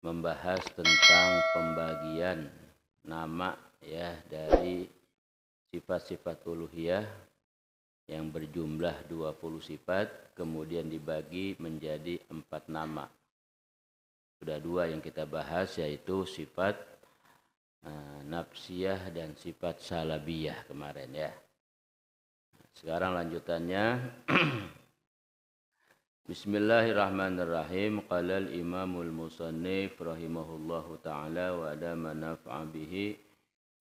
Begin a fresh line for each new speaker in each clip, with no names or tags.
membahas tentang pembagian nama ya dari sifat-sifat uluhiyah yang berjumlah 20 sifat kemudian dibagi menjadi 4 nama. Sudah 2 yang kita bahas, yaitu sifat nafsiyah dan sifat salabiyah kemarin ya. Sekarang lanjutannya. Bismillahirrahmanirrahim. Qala al-imamul musannif rahimahullahu ta'ala wa adama naf'a bihi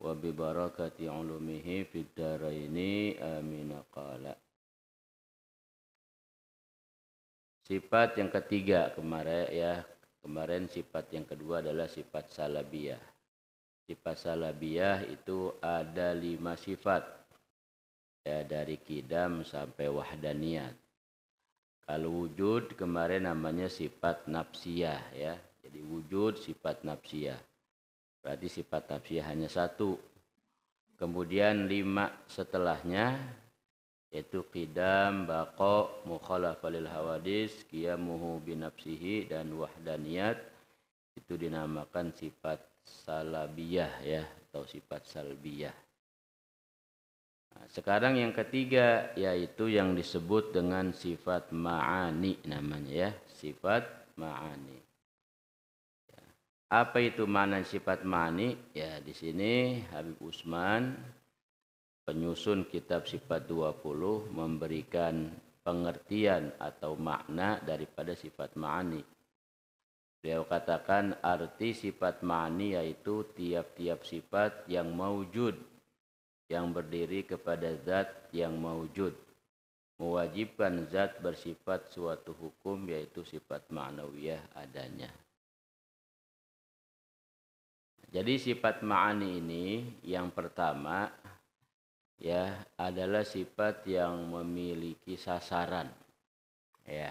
wa bi barakati ulumihi fid dharaini amin qala. Sifat yang ketiga kemarin sifat yang kedua adalah sifat salabiyah. Sifat salabiyah itu ada 5 sifat ya, dari qidam sampai wahdaniyat. Kalau wujud kemarin namanya sifat nafsiyah ya. Jadi wujud sifat nafsiyah. Berarti sifat nafsiyah hanya 1. Kemudian 5 setelahnya yaitu qidam, baqa, mukhalafah lil hawadis, qiyamuhu binafsihi dan wahdaniyat. Itu dinamakan sifat salabiyah ya, atau sifat salbiyah. Nah, sekarang yang ketiga yaitu yang disebut dengan sifat ma'ani namanya ya, sifat ma'ani. Ya. Apa itu makna sifat ma'ani? Ya, di sini Habib Utsman penyusun kitab sifat 20 memberikan pengertian atau makna daripada sifat ma'ani. Beliau katakan arti sifat ma'ani yaitu tiap-tiap sifat yang maujud, yang berdiri kepada zat yang maujud, mewajibkan zat bersifat suatu hukum yaitu sifat ma'nawiyah adanya. Jadi sifat ma'ani ini yang pertama ya adalah sifat yang memiliki sasaran ya,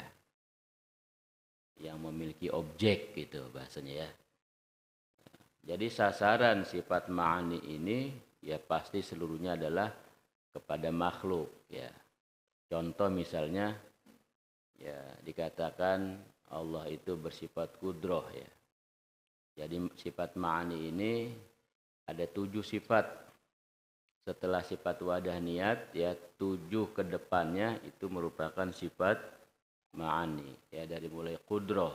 yang memiliki objek gitu bahasanya ya. Jadi sasaran sifat ma'ani ini ya pasti seluruhnya adalah kepada makhluk ya. Contoh misalnya ya dikatakan Allah itu bersifat kudroh ya. Jadi sifat ma'ani ini ada 7 sifat. Setelah sifat wahdaniat ya 7 ke depannya itu merupakan sifat ma'ani ya, dari mulai kudroh,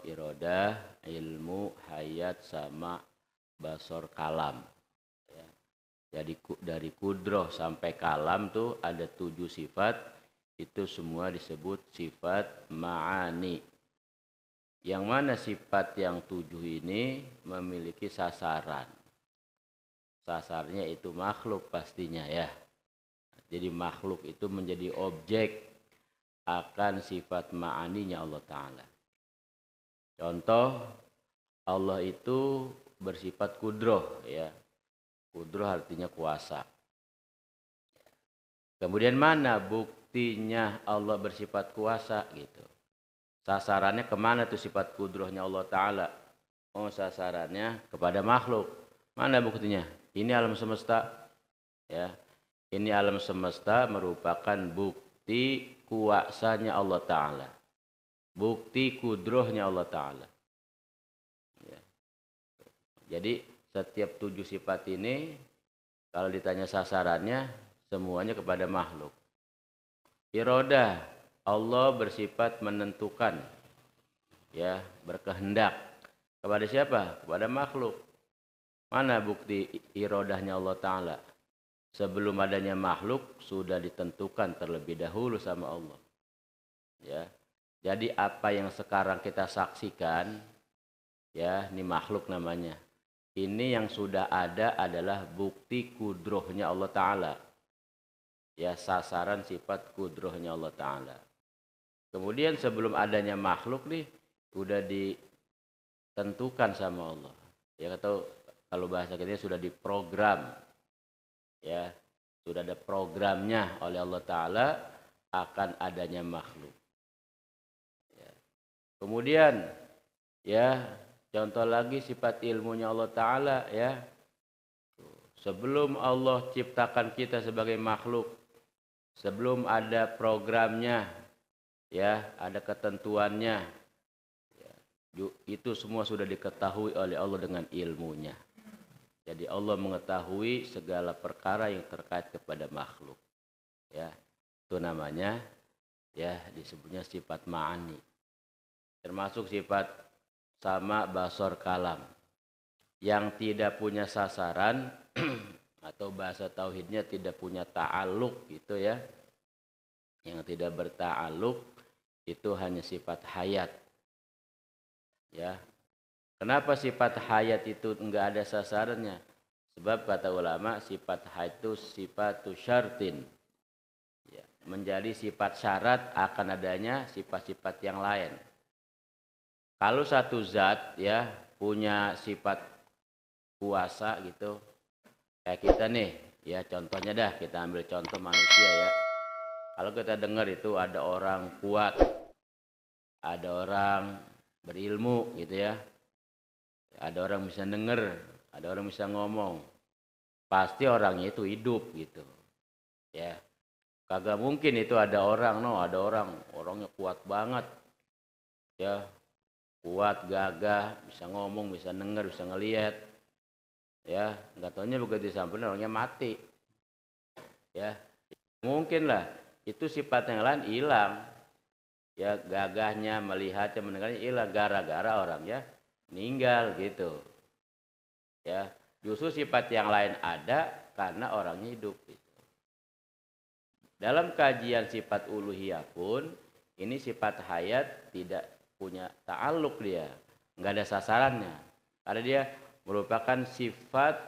iradah, ilmu, hayat, sama, basor, kalam. Jadi dari kudroh sampai kalam tuh ada 7 sifat. Itu semua disebut sifat ma'ani. Yang mana sifat yang 7 ini memiliki sasaran. Sasarnya itu makhluk pastinya ya. Jadi makhluk itu menjadi objek akan sifat ma'aninya Allah Ta'ala. Contoh, Allah itu bersifat kudroh ya. Kudroh artinya kuasa. Kemudian mana buktinya Allah bersifat kuasa gitu. Sasarannya kemana tuh sifat kudrohnya Allah Ta'ala? Oh, sasarannya kepada makhluk. Mana buktinya? Ini alam semesta. Ya. Ini alam semesta merupakan bukti kuasanya Allah Ta'ala. Bukti kudrohnya Allah Ta'ala. Ya. Jadi setiap 7 sifat ini kalau ditanya sasarannya semuanya kepada makhluk. Iradah, Allah bersifat menentukan ya, berkehendak. Kepada siapa? Kepada makhluk. Mana bukti iradahnya Allah Ta'ala? Sebelum adanya makhluk sudah ditentukan terlebih dahulu sama Allah. Ya. Jadi apa yang sekarang kita saksikan ya, ini makhluk namanya. Ini yang sudah ada adalah bukti kudrohnya Allah Ta'ala. Ya, sasaran sifat kudrohnya Allah Ta'ala. Kemudian sebelum adanya makhluk nih, sudah ditentukan sama Allah. Ya, kalau bahasa kita sudah diprogram. Ya, sudah ada programnya oleh Allah Ta'ala akan adanya makhluk. Ya. Kemudian, ya, contoh lagi sifat ilmunya Allah Ta'ala ya. Sebelum Allah ciptakan kita sebagai makhluk, sebelum ada programnya, ya, ada ketentuannya, ya, itu semua sudah diketahui oleh Allah dengan ilmunya. Jadi Allah mengetahui segala perkara yang terkait kepada makhluk. Ya, itu namanya ya disebutnya sifat ma'ani. Termasuk sifat sama basor kalam yang tidak punya sasaran atau bahasa tauhidnya tidak punya ta'alluq gitu ya. Yang tidak berta'alluq itu hanya sifat hayat. Ya. Kenapa sifat hayat itu enggak ada sasarannya? Sebab kata ulama sifat hayat itu sifat syartin. Ya, menjadi sifat syarat akan adanya sifat-sifat yang lain. Kalau satu zat ya punya sifat kuasa gitu, kayak kita nih, ya contohnya dah kita ambil contoh manusia ya. Kalau kita dengar itu ada orang kuat, ada orang berilmu gitu ya, ada orang bisa denger, ada orang bisa ngomong, pasti orangnya itu hidup gitu, ya. Kagak mungkin itu ada orang, ada orangnya kuat banget, ya, kuat, gagah, bisa ngomong, bisa denger, bisa ngelihat, ya, nggak taunya begitu disamperin orangnya mati, ya, mungkin lah, itu sifat yang lain hilang. Ya gagahnya, melihatnya, mendengarnya hilang gara-gara orangnya meninggal gitu. Ya, justru sifat yang lain ada karena orangnya hidup gitu. Dalam kajian sifat uluhiyah pun ini sifat hayat tidak punya ta'alluq dia, nggak ada sasarannya. Karena dia merupakan sifat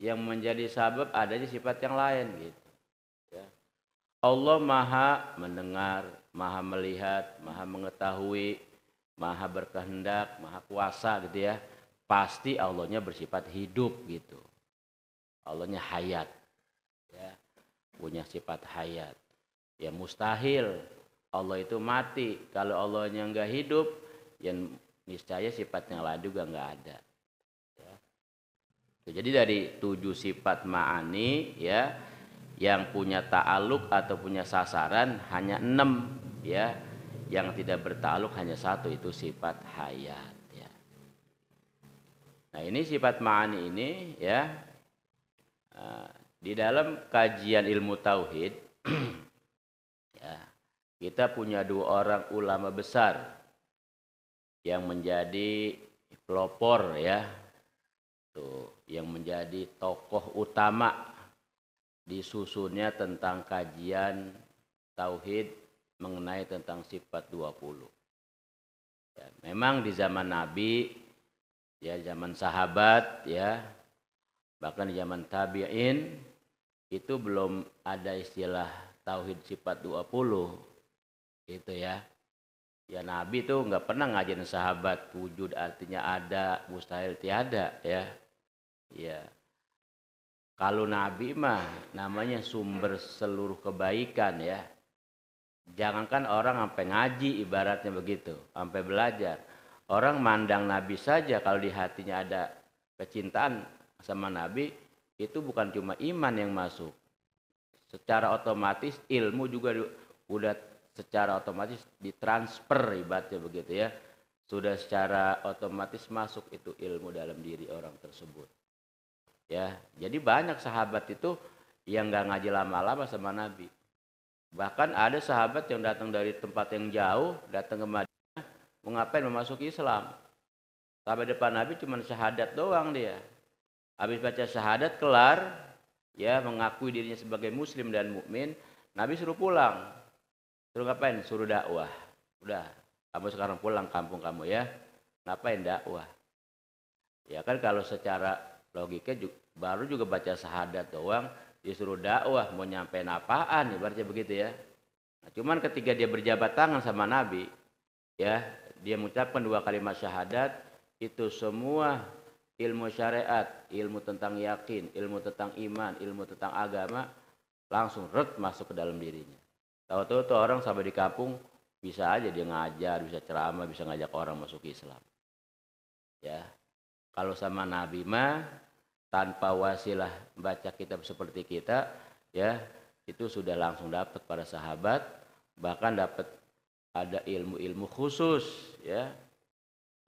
yang menjadi sabab adanya sifat yang lain gitu. Ya. Allah maha mendengar, maha melihat, maha mengetahui, maha berkehendak, maha kuasa gitu ya. Pasti Allahnya bersifat hidup gitu. Allahnya hayat. Ya, punya sifat hayat. Ya mustahil Allah itu mati. Kalau Allahnya enggak hidup, ya niscaya sifatnya lain juga enggak ada. Ya. Jadi dari 7 sifat ma'ani ya, yang punya ta'aluk atau punya sasaran hanya 6 ya, yang tidak berta'aluk hanya 1, itu sifat hayat ya. Nah ini sifat ma'ani ini ya, di dalam kajian ilmu tauhid ya, kita punya 2 orang ulama besar yang menjadi pelopor ya, tuh yang menjadi tokoh utama disusunnya tentang kajian tauhid mengenai tentang sifat 20. Ya, memang di zaman Nabi, ya zaman sahabat, ya bahkan di zaman tabi'in itu belum ada istilah tauhid sifat 20, gitu ya. Ya Nabi itu nggak pernah ngajarin sahabat wujud artinya ada, mustahil tiada, ya. Ya. Kalau Nabi mah namanya sumber seluruh kebaikan ya. Jangankan orang sampai ngaji ibaratnya begitu, sampai belajar. Orang mandang Nabi saja kalau di hatinya ada kecintaan sama Nabi, itu bukan cuma iman yang masuk. Secara otomatis ilmu juga udah secara otomatis ditransfer ibaratnya begitu ya. Sudah secara otomatis masuk itu ilmu dalam diri orang tersebut. Ya, jadi banyak sahabat itu yang nggak ngaji lama-lama sama Nabi. Bahkan ada sahabat yang datang dari tempat yang jauh, datang ke Madinah, mau ngapain? Memasuki Islam. Sampai depan Nabi cuma syahadat doang dia. Habis baca syahadat kelar, ya mengakui dirinya sebagai Muslim dan mukmin, Nabi suruh pulang. Suruh ngapain? Suruh dakwah. Udah, kamu sekarang pulang kampung kamu ya. Ngapain dakwah? Ya kan kalau secara logika baru juga baca syahadat doang disuruh dakwah, mau nyampein apaan ibaratnya begitu ya. Nah, cuman ketika dia berjabat tangan sama Nabi ya, dia mengucapkan 2 kalimat syahadat, itu semua ilmu syariat, ilmu tentang yakin, ilmu tentang iman, ilmu tentang agama langsung masuk ke dalam dirinya. Tahu-tahu tuh orang sampai di kampung bisa aja dia ngajar, bisa ceramah, bisa ngajak orang masuk Islam. Ya. Kalau sama Nabi mah tanpa wasilah baca kitab seperti kita ya, itu sudah langsung dapat para sahabat, bahkan dapat ada ilmu-ilmu khusus ya,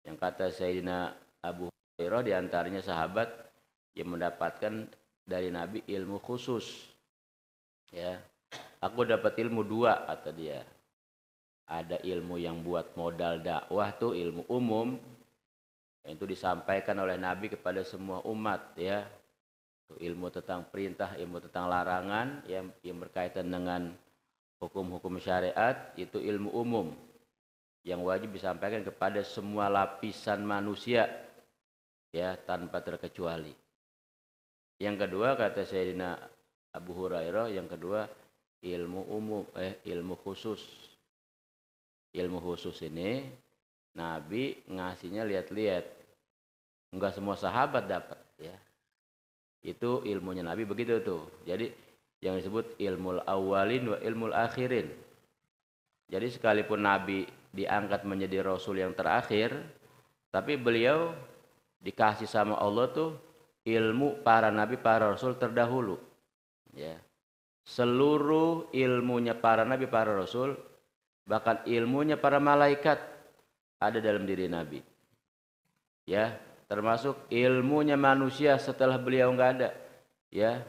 Yang kata Sayyidina Abu Hurairah di antaranya sahabat yang mendapatkan dari Nabi ilmu khusus. Ya, aku dapat ilmu dua kata dia. Ada ilmu yang buat modal dakwah tuh ilmu umum, yang itu disampaikan oleh Nabi kepada semua umat ya. Ilmu tentang perintah, ilmu tentang larangan yang berkaitan dengan hukum-hukum syariat itu ilmu umum yang wajib disampaikan kepada semua lapisan manusia ya tanpa terkecuali. Yang kedua kata Sayyidina Abu Hurairah, yang kedua ilmu umum ilmu khusus. Ilmu khusus ini Nabi ngasihnya lihat-lihat. Enggak semua sahabat dapat ya. Itu ilmunya Nabi begitu tuh. Jadi yang disebut ilmul awwalin wa ilmul akhirin. Jadi sekalipun Nabi diangkat menjadi rasul yang terakhir, tapi beliau dikasih sama Allah tuh ilmu para nabi, para rasul terdahulu. Ya. Seluruh ilmunya para nabi, para rasul, bahkan ilmunya para malaikat ada dalam diri Nabi. Ya, termasuk ilmunya manusia setelah beliau enggak ada. Ya.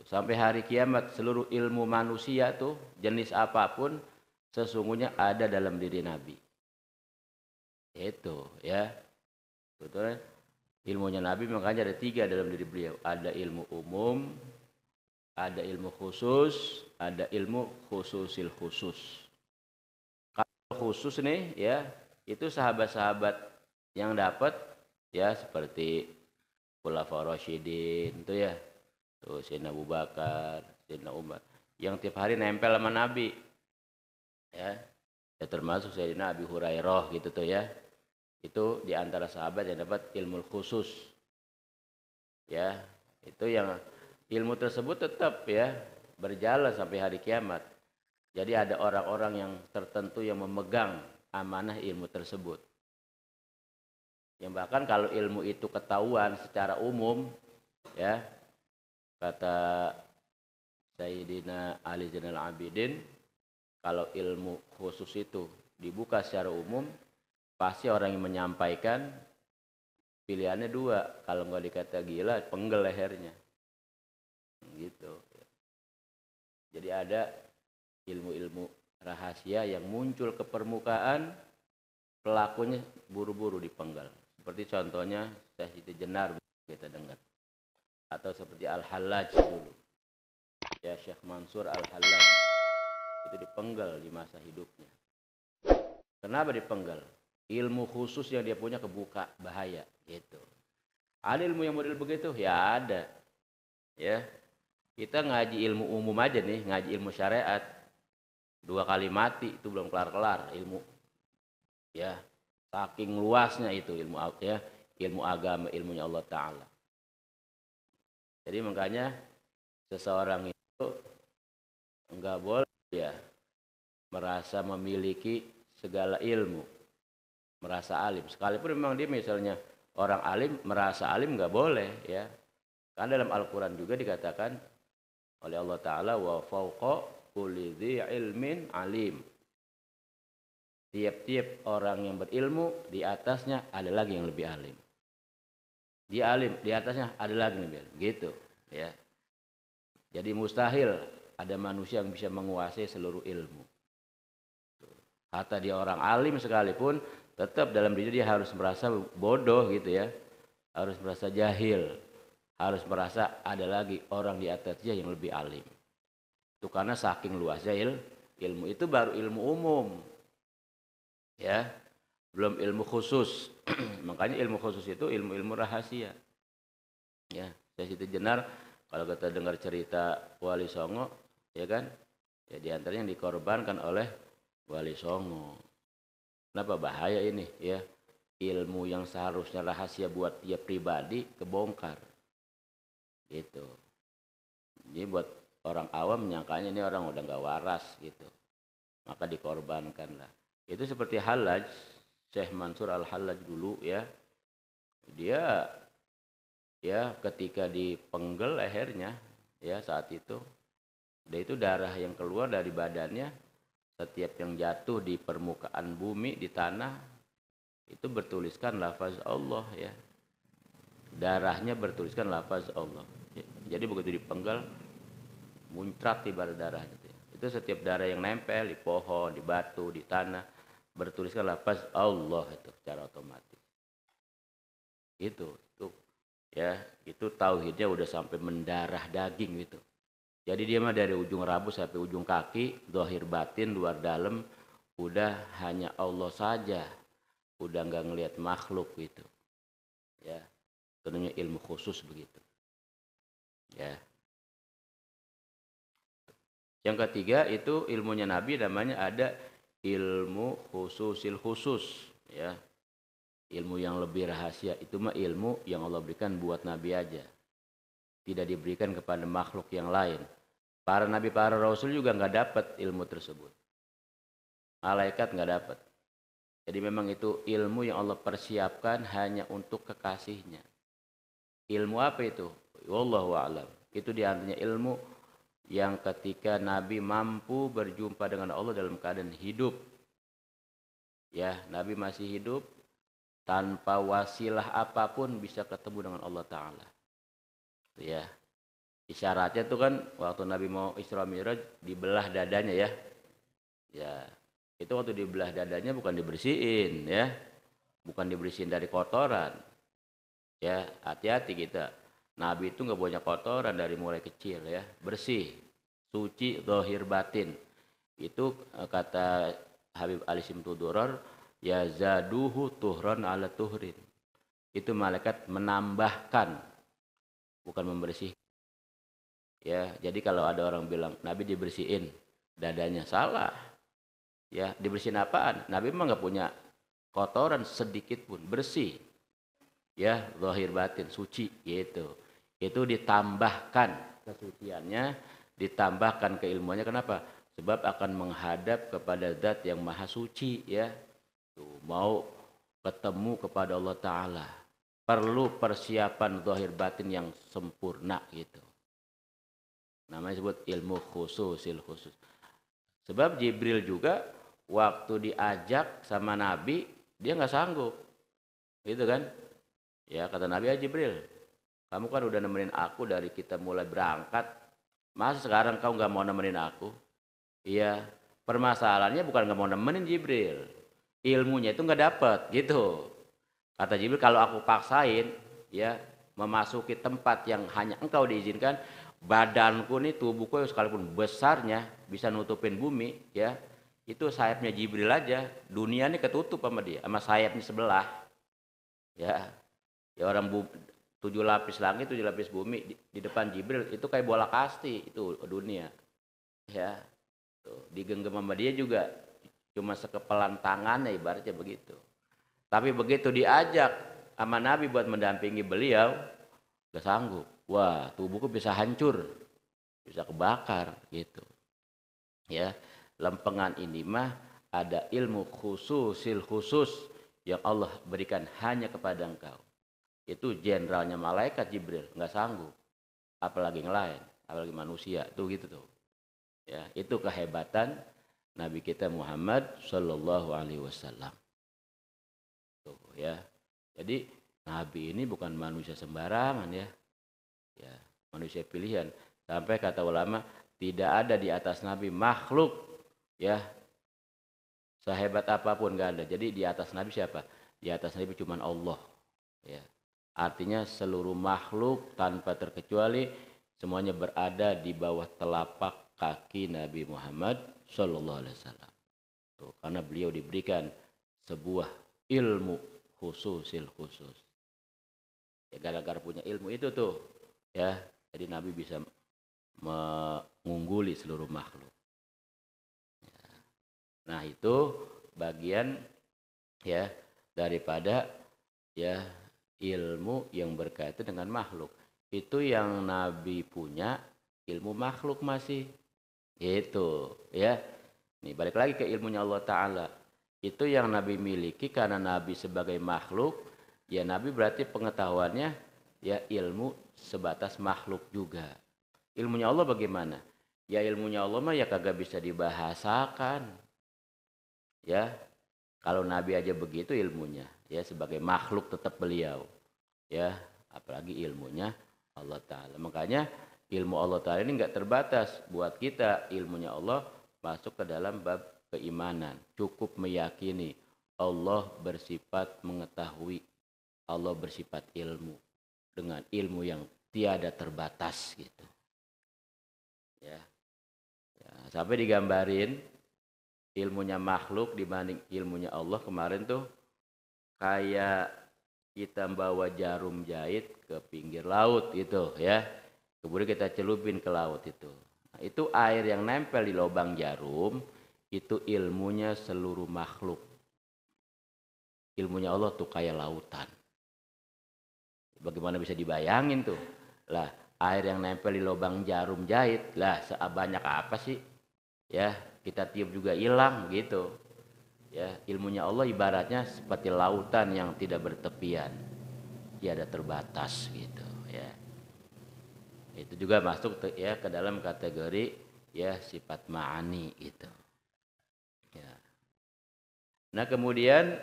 Sampai hari kiamat seluruh ilmu manusia tuh jenis apapun sesungguhnya ada dalam diri Nabi. Itu ya. Betul. Ilmunya Nabi makanya ada 3 dalam diri beliau. Ada ilmu umum, ada ilmu khusus, ada ilmu khususil khusus. Khusus nih ya, itu sahabat-sahabat yang dapat ya seperti Khulafaur Rasyidin itu ya. Tuh Sayyidina Abu Bakar, Sayyidina Umar yang tiap hari nempel sama Nabi. Ya. Ya termasuk Sayyidina Abi Hurairah gitu tuh ya. Itu di antara sahabat yang dapat ilmu khusus. Ya, itu yang ilmu tersebut tetap ya berjalan sampai hari kiamat. Jadi ada orang-orang yang tertentu yang memegang amanah ilmu tersebut. Yang bahkan kalau ilmu itu ketahuan secara umum, ya kata Sayyidina Ali Zainal Abidin, kalau ilmu khusus itu dibuka secara umum, pasti orang yang menyampaikan pilihannya 2. Kalau nggak dikata gila, penggel lehernya. Gitu. Jadi ada ilmu-ilmu rahasia yang muncul ke permukaan, pelakunya buru-buru dipenggal. Seperti contohnya Syekh Siti Jenar kita dengar. Atau seperti Al-Hallaj dulu. Ya Syekh Mansur Al-Hallaj. Itu dipenggal di masa hidupnya. Kenapa dipenggal? Ilmu khusus yang dia punya kebuka, bahaya gitu. Ada ilmu yang model begitu? Ya ada. Ya. Kita ngaji ilmu umum aja nih, ngaji ilmu syariat. 2 kali mati itu belum kelar-kelar ilmu. Ya, saking luasnya itu ilmu ya, ilmu agama, ilmunya Allah Taala. Jadi makanya seseorang itu enggak boleh ya merasa memiliki segala ilmu, merasa alim. Sekalipun memang dia misalnya orang alim, merasa alim enggak boleh ya. Karena dalam Al-Qur'an juga dikatakan oleh Allah Taala wa fauqa kulli dzi ilmin alim. Tiap-tiap orang yang berilmu di atasnya ada lagi yang lebih alim. Dia alim, di atasnya ada lagi yang lebih alim. Gitu, ya. Jadi mustahil ada manusia yang bisa menguasai seluruh ilmu. Hatta dia orang alim sekalipun, tetap dalam diri dia harus merasa bodoh gitu ya. Harus merasa jahil. Harus merasa ada lagi orang di atasnya yang lebih alim. Itu karena saking luasnya ilmu itu baru ilmu umum. Ya. Belum ilmu khusus. Makanya ilmu khusus itu ilmu-ilmu rahasia. Ya, Syekh Siti Jenar kalau kita dengar cerita Wali Songo, ya kan? Ya di antaranya yang dikorbankan oleh Wali Songo. Kenapa bahaya ini ya? Ilmu yang seharusnya rahasia buat dia pribadi kebongkar. Gitu. Jadi buat orang awam menyangkanya ini orang udah nggak waras gitu. Maka dikorbankan lah. Itu seperti Hallaj, Syekh Mansur Al-Hallaj dulu ya. Dia ya ketika dipenggal lehernya ya saat itu dia itu darah yang keluar dari badannya setiap yang jatuh di permukaan bumi di tanah itu bertuliskan lafaz Allah ya. Darahnya bertuliskan lafaz Allah. Jadi begitu dipenggal muncrat ibarat darah gitu ya. Itu setiap darah yang nempel di pohon, di batu, di tanah bertuliskan lafaz Allah itu secara otomatis. Itu ya, itu tauhidnya udah sampai mendarah daging gitu. Jadi dia mah dari ujung rambut sampai ujung kaki, zahir batin, luar dalam, udah hanya Allah saja. Udah nggak ngelihat makhluk gitu. Ya, tentunya ilmu khusus begitu. Ya. Yang ketiga itu ilmunya Nabi namanya ada ilmu khususil khusus. Ya. Ilmu yang lebih rahasia itu mah ilmu yang Allah berikan buat Nabi aja. Tidak diberikan kepada makhluk yang lain. Para nabi, para rasul juga nggak dapat ilmu tersebut. Malaikat nggak dapat. Jadi memang itu ilmu yang Allah persiapkan hanya untuk kekasihnya. Ilmu apa itu? Wallahu a'lam. Itu diantaranya ilmu yang ketika Nabi mampu berjumpa dengan Allah dalam keadaan hidup. Ya, Nabi masih hidup tanpa wasilah apapun bisa ketemu dengan Allah Ta'ala. Ya. Isyaratnya itu kan waktu Nabi mau Isra Mi'raj dibelah dadanya ya. Ya. Itu waktu dibelah dadanya bukan dibersihin ya. Bukan dibersihin dari kotoran. Ya, hati-hati kita. Nabi itu enggak punya kotoran dari mulai kecil ya. Bersih, suci, zahir batin. Itu kata Habib Ali Simtudurar, ya zaduhu tuhran ala tuhrin. Itu malaikat menambahkan, bukan membersihkan. Ya, jadi kalau ada orang bilang Nabi dibersihin dadanya, salah. Ya, dibersihin apaan? Nabi memang nggak punya kotoran sedikit pun, bersih. Ya, zahir batin, suci gitu. Itu ditambahkan kesuciannya, ditambahkan keilmuannya. Kenapa? Sebab akan menghadap kepada zat yang maha suci ya. Tuh, mau ketemu kepada Allah Ta'ala. Perlu persiapan zahir batin yang sempurna gitu. Namanya disebut ilmu khususil khusus. Sebab Jibril juga waktu diajak sama Nabi, dia nggak sanggup. Gitu kan? Ya kata Nabi, ya Jibril, kamu kan udah nemenin aku dari kita mulai berangkat. Masa sekarang kau nggak mau nemenin aku? Iya, permasalahannya bukan nggak mau nemenin Jibril. Ilmunya itu nggak dapet gitu. Kata Jibril, kalau aku paksain, ya memasuki tempat yang hanya engkau diizinkan, badanku nih, tubuhku sekalipun besarnya bisa nutupin bumi ya, itu sayapnya Jibril aja, dunia nih ketutup sama dia, sama sayapnya sebelah ya. Ya orang 7 lapis langit, 7 lapis bumi di depan Jibril itu kayak bola kasti itu dunia ya. Tuh, digenggam sama dia juga cuma sekepelan tangannya ibaratnya begitu. Tapi begitu diajak sama Nabi buat mendampingi beliau, gak sanggup. Wah, tubuhku bisa hancur, bisa kebakar gitu. Ya, lempengan ini mah ada ilmu khususil khusus yang Allah berikan hanya kepada engkau. Itu jenderalnya malaikat Jibril, nggak sanggup. Apalagi yang lain, apalagi manusia, tuh gitu tuh. Ya, itu kehebatan Nabi kita Muhammad Shallallahu Alaihi Wasallam. Tuh ya. Jadi Nabi ini bukan manusia sembarangan ya. Ya, manusia pilihan. Sampai kata ulama tidak ada di atas Nabi makhluk ya sehebat apapun nggak ada. Jadi di atas Nabi siapa? Di atas Nabi cuma Allah. Ya. Artinya seluruh makhluk tanpa terkecuali semuanya berada di bawah telapak kaki Nabi Muhammad Shallallahu Alaihi Wasallam. Tuh, karena beliau diberikan sebuah ilmu khususil khusus. Ya gara-gara punya ilmu itu tuh ya, jadi Nabi bisa mengungguli seluruh makhluk. Ya. Nah itu bagian ya daripada ya ilmu yang berkaitan dengan makhluk. Itu yang Nabi punya, ilmu makhluk masih. Itu ya. Nih balik lagi ke ilmunya Allah Ta'ala. Itu yang Nabi miliki karena Nabi sebagai makhluk, ya Nabi berarti pengetahuannya ya ilmu sebatas makhluk juga. Ilmunya Allah bagaimana? Ya ilmunya Allah mah ya kagak bisa dibahasakan. Ya, kalau Nabi aja begitu ilmunya. ya sebagai makhluk tetap beliau. Ya, apalagi ilmunya Allah Ta'ala. Makanya ilmu Allah Ta'ala ini nggak terbatas buat kita. Ilmunya Allah masuk ke dalam bab keimanan. Cukup meyakini Allah bersifat mengetahui. Allah bersifat ilmu. Dengan ilmu yang tiada terbatas gitu. Ya. Sampai digambarin ilmunya makhluk dibanding ilmunya Allah kemarin tuh kayak kita bawa jarum jahit ke pinggir laut gitu ya. Kemudian kita celupin ke laut itu. Nah, itu air yang nempel di lubang jarum itu ilmunya seluruh makhluk. Ilmunya Allah tuh kayak lautan. Bagaimana bisa dibayangin tuh? Lah, air yang nempel di lubang jarum jahit, lah sebanyak apa sih? Ya, kita tiup juga hilang gitu. Ya, ilmunya Allah ibaratnya seperti lautan yang tidak bertepian, tiada terbatas gitu. Ya, itu juga masuk ya ke dalam kategori ya sifat ma'ani gitu. Ya. Nah kemudian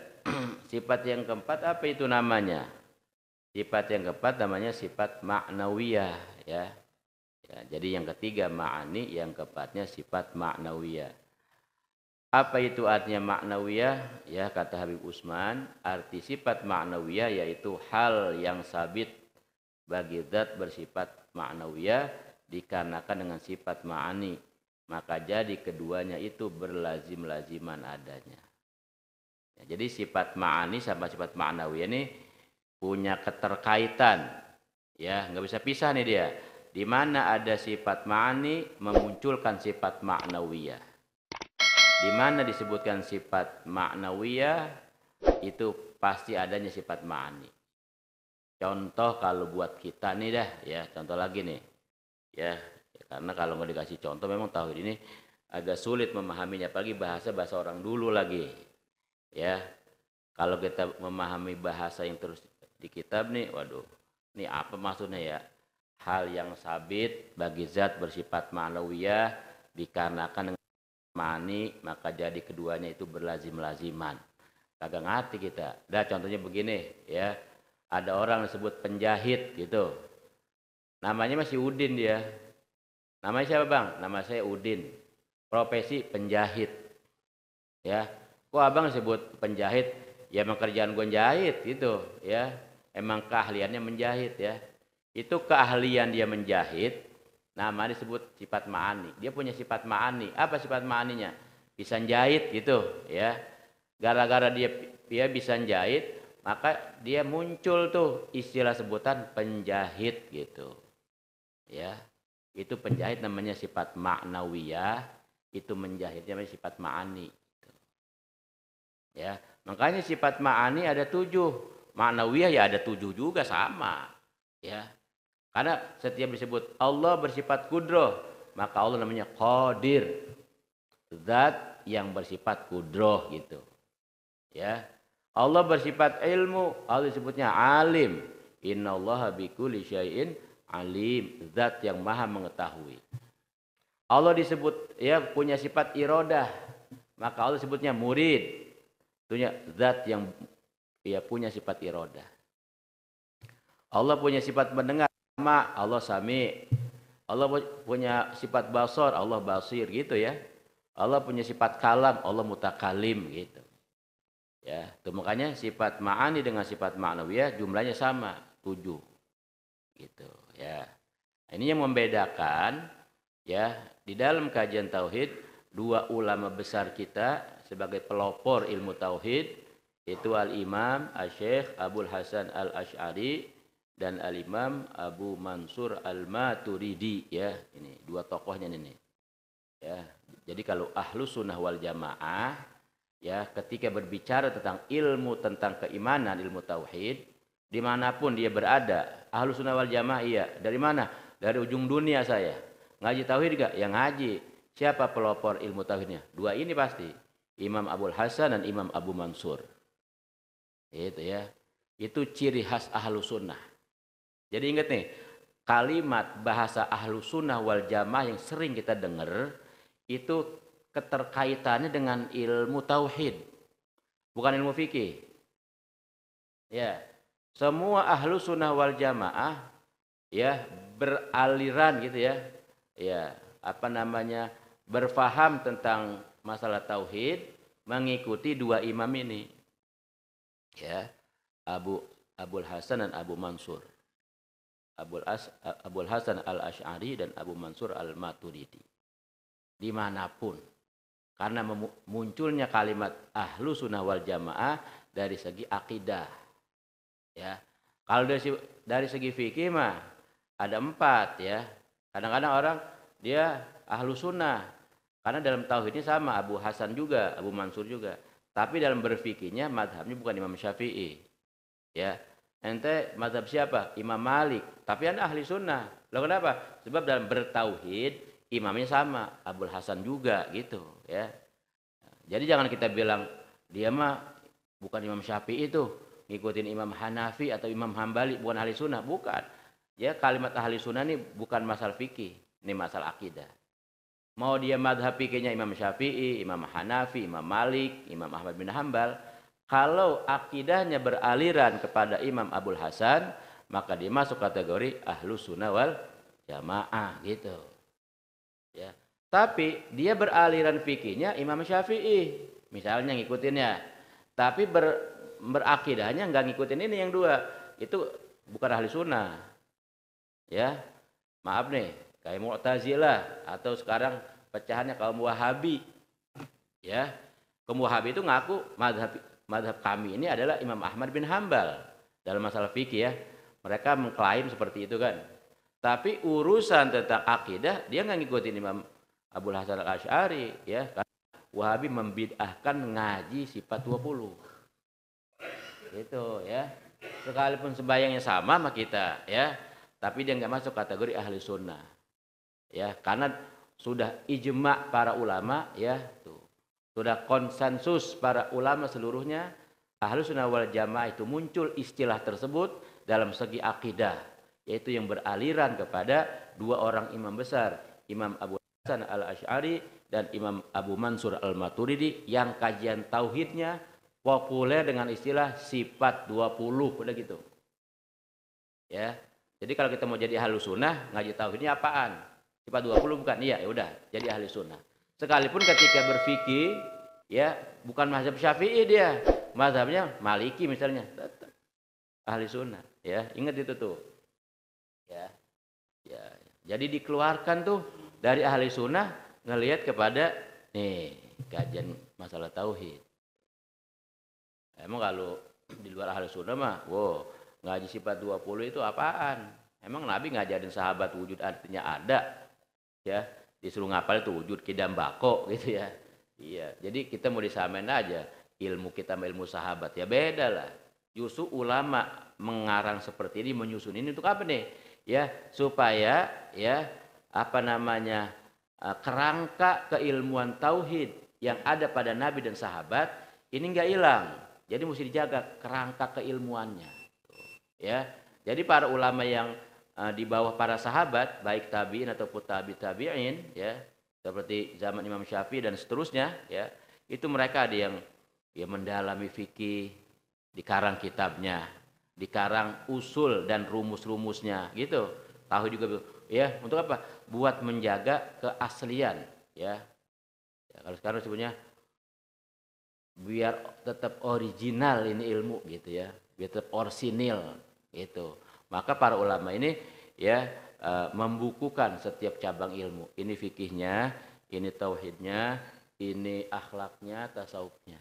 sifat yang keempat apa itu namanya? Sifat yang keempat namanya sifat ma'nawiyah ya. Ya. Jadi yang ketiga ma'ani, yang keempatnya sifat ma'nawiyah. Apa itu artinya ma'nawiyah? Ya kata Habib Utsman, arti sifat ma'nawiyah yaitu hal yang sabit bagi zat bersifat ma'nawiyah dikarenakan dengan sifat ma'ani. Maka jadi keduanya itu berlazim-laziman adanya. Ya, jadi sifat ma'ani sama sifat ma'nawiyah ini punya keterkaitan. Ya, nggak bisa pisah nih dia. Di mana ada sifat ma'ani memunculkan sifat ma'nawiyah. Di mana disebutkan sifat ma'nawiyah itu pasti adanya sifat ma'ani. Contoh kalau buat kita nih dah ya, contoh lagi nih. Ya, karena kalau nggak dikasih contoh memang tauhid ini agak sulit memahaminya, apalagi bahasa orang dulu lagi. Ya. Kalau kita memahami bahasa yang terus di kitab nih, waduh. Ini apa maksudnya ya? Hal yang sabit bagi zat bersifat ma'nawiyah dikarenakan ma'ani maka jadi keduanya itu berlazim-laziman. Kagak ngerti kita. Dah contohnya begini ya. Ada orang disebut penjahit gitu. Namanya masih Udin dia. Namanya siapa bang? Nama saya Udin. Profesi penjahit. Ya. Kok abang disebut penjahit? Ya emang kerjaan gue jahit gitu ya. Emang keahliannya menjahit ya. Itu keahlian dia menjahit. Nama disebut sifat ma'ani. Dia punya sifat ma'ani. Apa sifat ma'aninya? Bisa jahit gitu ya. Gara-gara dia bisa jahit, maka dia muncul tuh istilah sebutan penjahit gitu. Ya. Itu penjahit namanya sifat ma'nawiyah, itu menjahit namanya sifat ma'ani gitu. Ya. Makanya sifat ma'ani ada 7. Ma'nawiyah ya ada 7 juga sama. Ya. Karena setiap disebut Allah bersifat kudroh, maka Allah namanya qadir. Zat yang bersifat kudroh gitu. Ya. Allah bersifat ilmu, Allah disebutnya alim. Innallaha bikulli syai'in alim, zat yang maha mengetahui. Allah disebut ya punya sifat iradah, maka Allah disebutnya murid. Punya zat yang ya punya sifat iradah. Allah punya sifat mendengar, Allah sami. Allah punya sifat basar, Allah basir gitu ya. Allah punya sifat kalam, Allah mutakalim gitu. Ya, itu makanya sifat ma'ani dengan sifat ma'nawiyah jumlahnya sama, 7. Gitu ya. Ini yang membedakan ya di dalam kajian tauhid dua ulama besar kita sebagai pelopor ilmu tauhid yaitu Al-Imam Asy-Syaikh Abdul Hasan Al-Asy'ari dan Al-Imam Abu Mansur Al-Maturidi ya. Ini dua tokohnya ini. Ya. Jadi kalau Ahlus Sunnah wal Jamaah ya ketika berbicara tentang ilmu tentang keimanan, ilmu tauhid, dimanapun dia berada, Ahlus Sunnah wal Jamaah iya. Dari mana? Dari ujung dunia saya. Ngaji tauhid gak? Yang ngaji. Siapa pelopor ilmu tauhidnya? Dua ini pasti. Imam Abdul Hasan dan Imam Abu Mansur. Itu ya. Itu ciri khas Ahlus Sunnah. Jadi ingat nih, kalimat bahasa Ahlus Sunnah wal Jamaah yang sering kita dengar itu keterkaitannya dengan ilmu tauhid, bukan ilmu fikih. Ya, semua ahlu sunnah wal jamaah ya beraliran gitu ya. Ya, apa namanya? Berfaham tentang masalah tauhid mengikuti dua imam ini. Ya, Abu Abul Hasan dan Abu Mansur. Abul Hasan Al-Asy'ari dan Abu Mansur Al-Maturidi. Dimanapun. Karena munculnya kalimat ahlu sunnah wal jamaah dari segi akidah. Ya, kalau dari segi fikih mah ada 4 ya. Kadang-kadang orang dia ahlu sunnah karena dalam tauhidnya sama Abu Hasan juga, Abu Mansur juga. Tapi dalam berfikihnya madhabnya bukan Imam Syafi'i. Ya, ente madhab siapa? Imam Malik. Tapi anda ahli sunnah. Loh kenapa? Sebab dalam bertauhid imamnya sama, Abul Hasan juga gitu ya. Jadi jangan kita bilang dia mah bukan Imam Syafi'i itu, ngikutin Imam Hanafi atau Imam Hambali, bukan ahli sunnah, bukan. Ya, kalimat ahli sunnah ini bukan masalah fikih, ini masalah akidah. Mau dia madhab fikihnya Imam Syafi'i, Imam Hanafi, Imam Malik, Imam Ahmad bin Hambal, kalau akidahnya beraliran kepada Imam Abul Hasan, maka dia masuk kategori ahlu sunnah wal jamaah gitu. Ya. Tapi dia beraliran fikihnya Imam Syafi'i, misalnya ngikutinnya. Tapi berakidahnya nggak ngikutin ini yang dua. Itu bukan ahli sunnah. Ya, maaf nih, kayak Mu'tazilah atau sekarang pecahannya kaum Wahabi. Ya, kaum Wahabi itu ngaku madhab kami ini adalah Imam Ahmad bin Hambal dalam masalah fikih ya. Mereka mengklaim seperti itu kan. Tapi urusan tentang akidah dia nggak ngikutin Imam Abul Hasan Al-Asy'ari ya. Wahabi membid'ahkan ngaji sifat 20. Gitu ya. Sekalipun sembahyangnya sama sama kita ya, tapi dia nggak masuk kategori ahli sunnah. Ya, karena sudah ijma' para ulama ya, tuh. Sudah konsensus para ulama seluruhnya ahli sunnah wal jamaah itu muncul istilah tersebut dalam segi akidah, yaitu yang beraliran kepada dua orang imam besar, Imam Abu Hasan Al-Asy'ari dan Imam Abu Mansur Al-Maturidi yang kajian tauhidnya populer dengan istilah sifat 20, udah gitu. Ya. Jadi kalau kita mau jadi ahli sunnah, ngaji tauhidnya apaan? Sifat 20 bukan? Iya, ya udah, jadi ahli sunnah. Sekalipun ketika berfikih ya, bukan mazhab Syafi'i dia, mazhabnya Maliki misalnya, tetap ahli sunnah, ya. Ingat itu tuh. Ya. Ya. Jadi dikeluarkan tuh dari ahli sunnah ngelihat kepada nih kajian masalah tauhid. Emang kalau di luar ahli sunnah mah, wow, ngaji sifat 20 itu apaan? Emang Nabi ngajarin sahabat wujud artinya ada, ya, disuruh ngapal itu wujud kidam bako gitu ya. Iya, jadi kita mau disamain aja ilmu kita sama ilmu sahabat ya beda lah. Justru ulama mengarang seperti ini, menyusun ini untuk apa nih? Ya, supaya ya apa namanya kerangka keilmuan tauhid yang ada pada Nabi dan sahabat ini nggak hilang. Jadi mesti dijaga kerangka keilmuannya. Ya, jadi para ulama yang di bawah para sahabat, baik tabi'in ataupun tabi'in, ya, seperti zaman Imam Syafi'i dan seterusnya, ya, itu mereka ada yang ya mendalami fikih, dikarang kitabnya, dikarang usul dan rumus-rumusnya, gitu. Tahu juga, ya, untuk apa? Buat menjaga keaslian, ya. Ya kalau sekarang sebenarnya biar tetap original ini ilmu gitu ya, biar tetap orsinil gitu. Maka para ulama ini ya membukukan setiap cabang ilmu. Ini fikihnya, ini tauhidnya, ini akhlaknya, tasawufnya.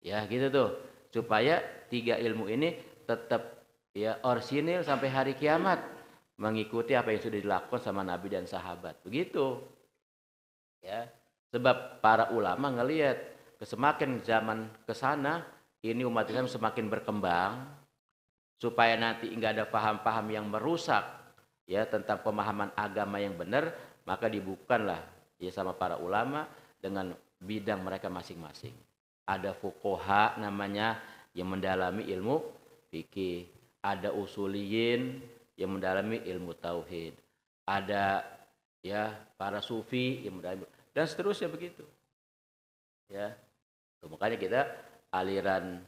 Ya gitu tuh. Supaya 3 ilmu ini tetap ya orsinil sampai hari kiamat, mengikuti apa yang sudah dilakukan sama Nabi dan sahabat. Begitu. Ya. Sebab para ulama ngelihat semakin zaman ke sana, ini umat Islam semakin berkembang, supaya nanti enggak ada paham-paham yang merusak ya tentang pemahaman agama yang benar, maka dibukanlah ya sama para ulama dengan bidang mereka masing-masing. Ada fuqaha namanya yang mendalami ilmu fikih, ada usuliyin yang mendalami ilmu tauhid, ada ya para sufi yang mendalami, dan seterusnya begitu. Ya. Makanya kita aliran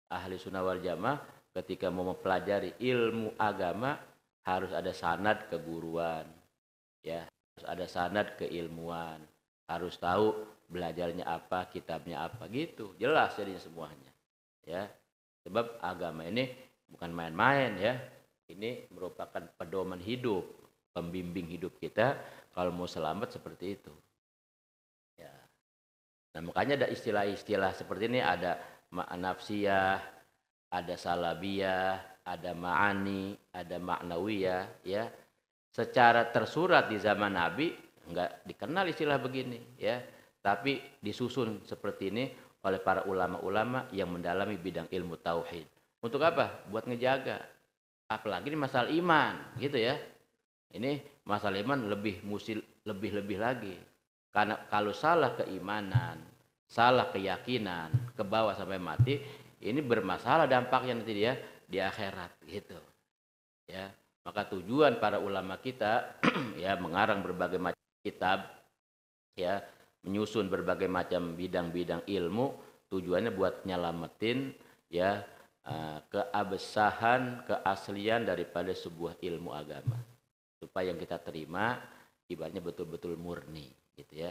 ahli sunnah wal jamaah ketika mau mempelajari ilmu agama harus ada sanad keguruan, ya, harus ada sanad keilmuan, harus tahu belajarnya apa, kitabnya apa, gitu. Jelas jadinya semuanya, ya. Sebab agama ini bukan main-main, ya. Ini merupakan pedoman hidup, pembimbing hidup kita kalau mau selamat seperti itu. Ya. Nah, makanya ada istilah-istilah seperti ini, ada nafsiyah, ada salabiyah, ada ma'ani, ada ma'nawiyah, ya. Secara tersurat di zaman Nabi enggak dikenal istilah begini, ya. Tapi disusun seperti ini oleh para ulama-ulama yang mendalami bidang ilmu tauhid. Untuk apa? Buat ngejaga. Apalagi ini masalah iman, gitu ya. Ini masalah iman lebih lagi. Karena kalau salah keimanan, salah keyakinan, ke bawah sampai mati, ini bermasalah dampaknya nanti dia di akhirat, gitu. Ya, maka tujuan para ulama kita ya mengarang berbagai macam kitab, ya, menyusun berbagai macam bidang-bidang ilmu, tujuannya buat nyelamatin, ya, keabsahan, keaslian daripada sebuah ilmu agama, supaya yang kita terima ibaratnya betul-betul murni, gitu ya.